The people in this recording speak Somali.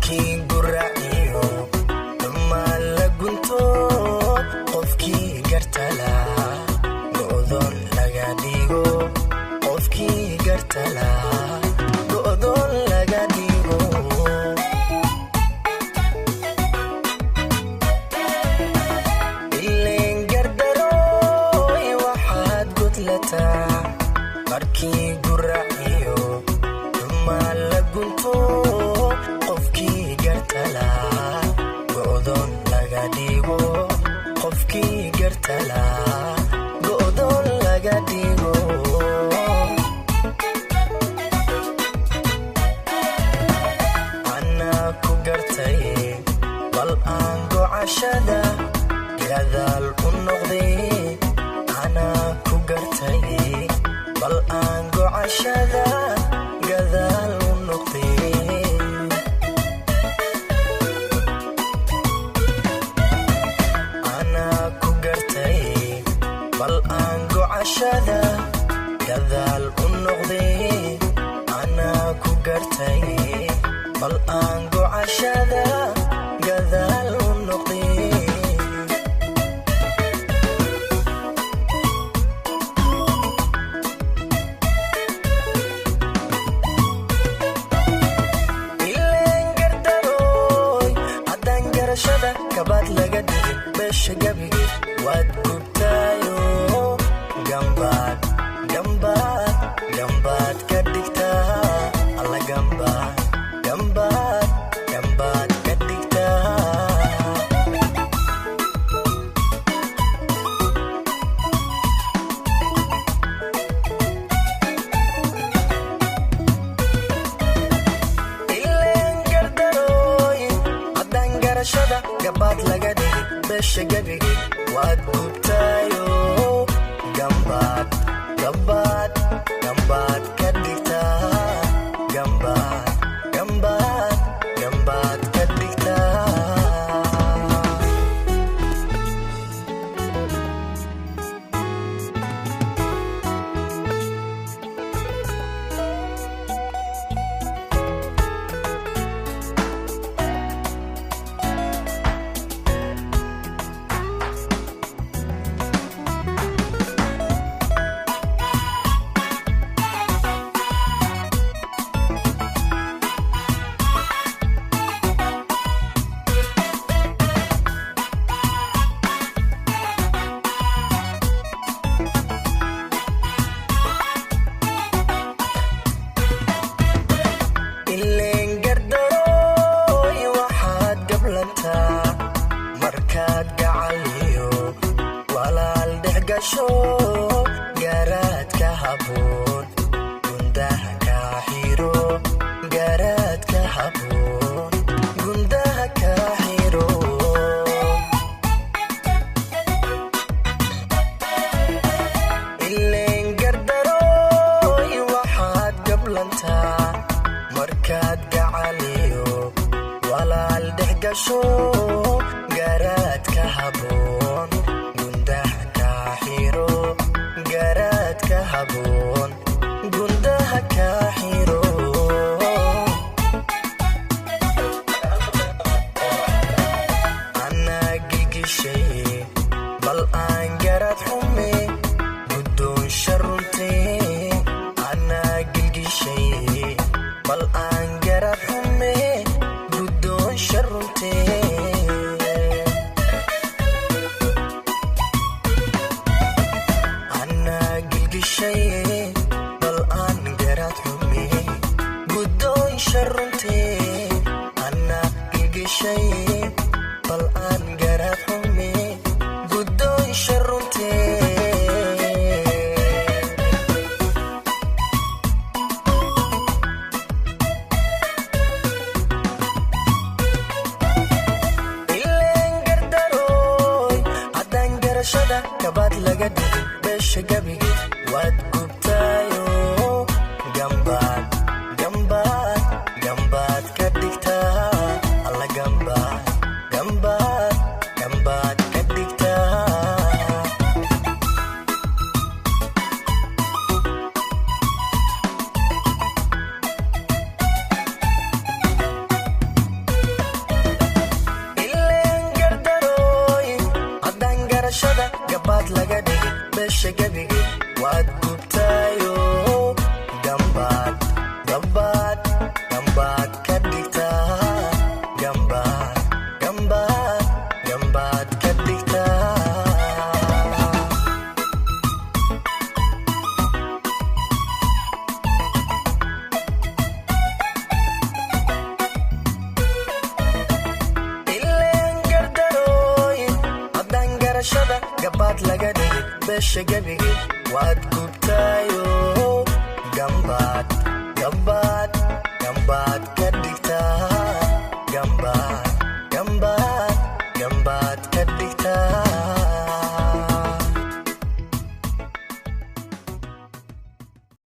markii guraciyo dhammaan la gunto qofkii gartala go'doon laga dhigo qofkii gartala go'doon laga dhigo ileen gardarooy waxaad gudlataa markii guraciyo dhammaan la gunto qofkii gartala go'doon laga dhigo qofkii gartala go'doon laga dhigo anaa ku gartay bal aan gocashada gadaal u noqday anaa ku gartay bal aan gocashada gadaal u noqday anaa ku gartay bal aan gocashada gadaal u noqday anaa ku gartay bal aan gocashada gadaal u noqday kabaad laga dhigin beesha gabigii waad gubtaayo gambaad gambaad gambaad ka dhigtaa alla gambaad gambaad gambaad ka dhigtaa ileen gardarooy haddaan garashada gabaad laga dhigin beesha gabigii waad gubtaayo gambaad gambaad gambaad ka dhigtaa gambaad gambaad gambaad ka dhigtaa ileen gardarooy waxaad gablantaa markaad gacaliyo walaal dhex gasho garaadka haboon gundaha kaa xiro garaadka haboon gundaha kaa xiro ileen gardarooy waxaad gablantaa markaad gacaliyo walaal dhex gasho garaadka haboon gundaha kaa xiro garaadka haboon gundaha kaa xiro anaa gilgishay bal aan garad xume guddoonsha runtee anaa gilgishay bal aan garad xume guddoonsha runtee anaa gilgishay bal aan garad xume guddoonsha runtee anaa gilgishay bal aan garad xume guddoonsha runtee kabaad laga dhigin beesha gabigii waad gubtaayo gambaad gambaad gambaad ka dhigtaa alla gambaad gambaad gambaad ka dhigtaa dhimashada gabaad laga dhigay beesha gebigii waad gubtaayo gambaad ka dhigtaa